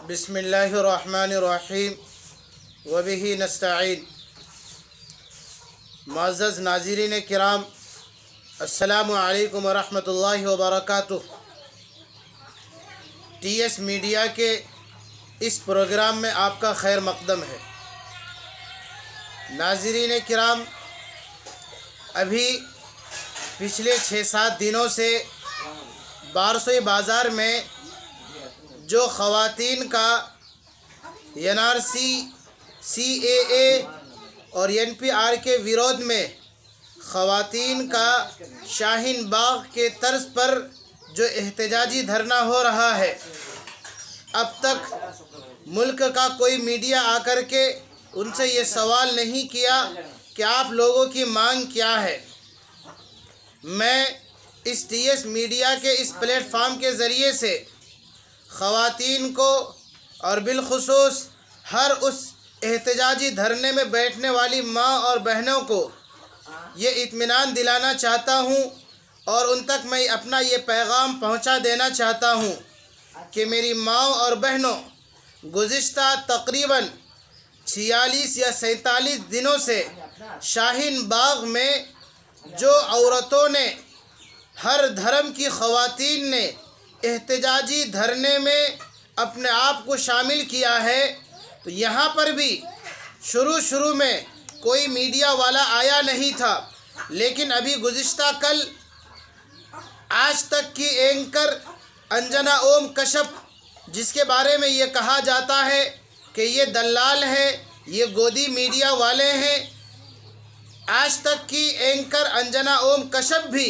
बिस्मिल्लाहिर्रहमानिर्रहीम वबिही नस्तईन। मुअज़्ज़ज़ नाज़रीन किराम, अस्सलामु अलैकुम वरहमतुल्लाहि वबरकातुह। TS मीडिया के इस प्रोग्राम में आपका खैर मक़दम है। नाज़रीन किराम, अभी पिछले 6-7 दिनों से बारसोई बाज़ार में जो ख़वातीन का NRC, CAA और NPR के विरोध में ख़वातीन का शाहीन बाग के तर्ज पर जो एहतजाजी धरना हो रहा है, अब तक मुल्क का कोई मीडिया आकर के उनसे ये सवाल नहीं किया कि आप लोगों की मांग क्या है। मैं इस TS मीडिया के इस प्लेटफार्म के ज़रिए से ख़वातीन को और बिलखुसूस हर उस एहतजाजी धरने में बैठने वाली माँ और बहनों को ये इत्मीनान दिलाना चाहता हूँ और उन तक मैं अपना ये पैगाम पहुँचा देना चाहता हूँ कि मेरी माँ और बहनों, गुज़िश्ता तकरीबन 46 या 47 दिनों से शाहीन बाग में जो औरतों ने, हर धर्म की ख़वातीन ने एहतजाजी धरने में अपने आप को शामिल किया है, तो यहाँ पर भी शुरू में कोई मीडिया वाला आया नहीं था। लेकिन अभी गुज़िश्ता कल आज तक की एंकर अंजना ओम कश्यप, जिसके बारे में ये कहा जाता है कि ये दलाल है, ये गोदी मीडिया वाले हैं, आज तक की एंकर अंजना ओम कश्यप भी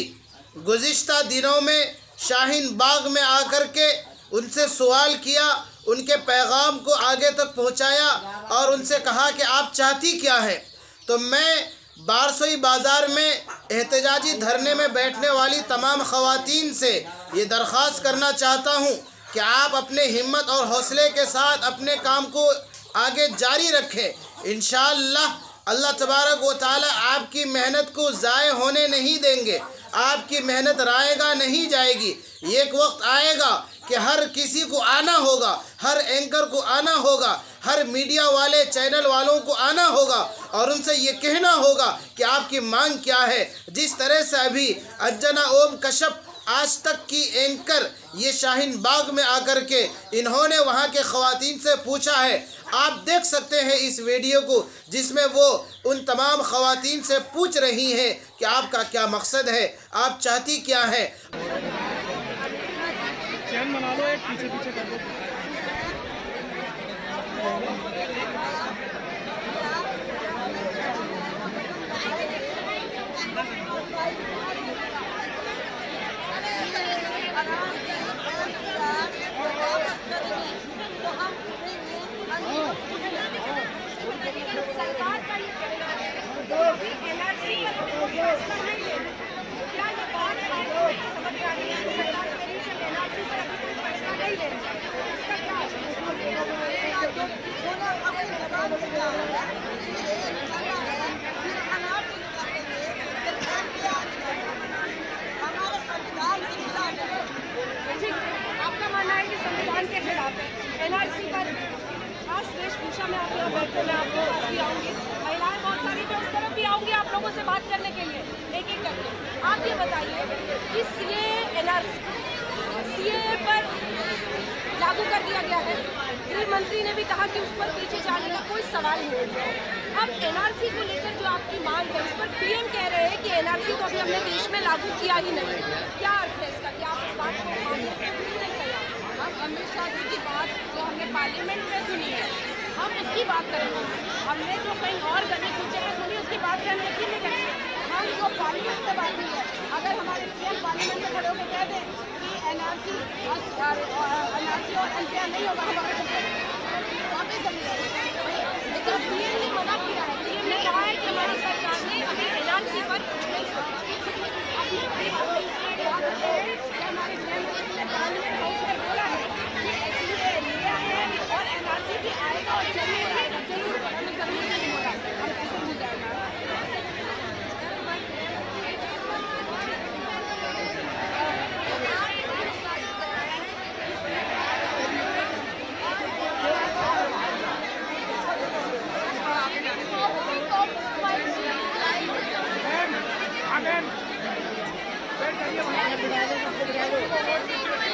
गुज़िश्ता दिनों में शाहीन बाग में आकर के उनसे सवाल किया, उनके पैगाम को आगे तक पहुंचाया और उनसे कहा कि आप चाहती क्या हैं। तो मैं बारसोई बाज़ार में एहतजाजी धरने में बैठने वाली तमाम ख़वातीन से ये दरख्वास्त करना चाहता हूं कि आप अपने हिम्मत और हौसले के साथ अपने काम को आगे जारी रखें। इंशाअल्लाह अल्लाह तबारक व तआला आपकी मेहनत को ज़ाय होने नहीं देंगे, आपकी मेहनत रायगा नहीं जाएगी। एक वक्त आएगा कि हर किसी को आना होगा, हर एंकर को आना होगा, हर मीडिया वाले चैनल वालों को आना होगा और उनसे ये कहना होगा कि आपकी मांग क्या है। जिस तरह से अभी अंजना ओम कश्यप आज तक की एंकर ये शाहीन बाग में आकर के इन्होंने वहाँ के ख़वातीन से पूछा है, आप देख सकते हैं इस वीडियो को, जिसमें वो उन तमाम ख़वातीन से पूछ रही हैं कि आपका क्या मकसद है, आप चाहती क्या है। चैन बना लो, एक पीछे कर दो। आपका मानना है कि संविधान के खिलाफ है। NRC पर खास वेशभूषा में आप यहाँ बैठते, मैं आपको पास भी आऊँगी, महिलाएं बहुत सारी, मैं उस तरफ भी आऊँगी आप लोगों से बात करने के लिए एक एक करके। आप ये बताइए कि CAA पर लागू कर दिया गया है, गृह मंत्री ने भी कहा कि उस पर पीछे जाने का कोई सवाल नहीं है। अब NRC को लेकर जो आपकी मांग है, उस पर PM कह रहे हैं कि NRC को अभी हमने देश में लागू किया ही नहीं। क्या अर्थ है इसका? क्या आप इस बात को मानने से नहीं तैयार? हम अमित शाह जी की बात जो हमने पार्लियामेंट में सुनी है, हम उसकी बात करेंगे। हमने जो कहीं और गली कूचे में सुनी, उसकी बात करने की नहीं करेंगे। हम जो पार्लियामेंट से बात हुई है, अगर हमारे PM पार्लियामेंट में खड़े होकर कह दें कि NRC और NPR नहीं होगा हमारे वापस समझ, लेकिन PM ने मना किया है। PM ने कहा है कि हमारी सरकार ने अभी NRC पर हमारे पार्लियामेंट हाउस में बोला है कि SCA लिया है और NRC भी आएगा और जरूर आएगा, जरूर हमें जरूर नहीं होगा, हम ऐसे हो जाएगा। है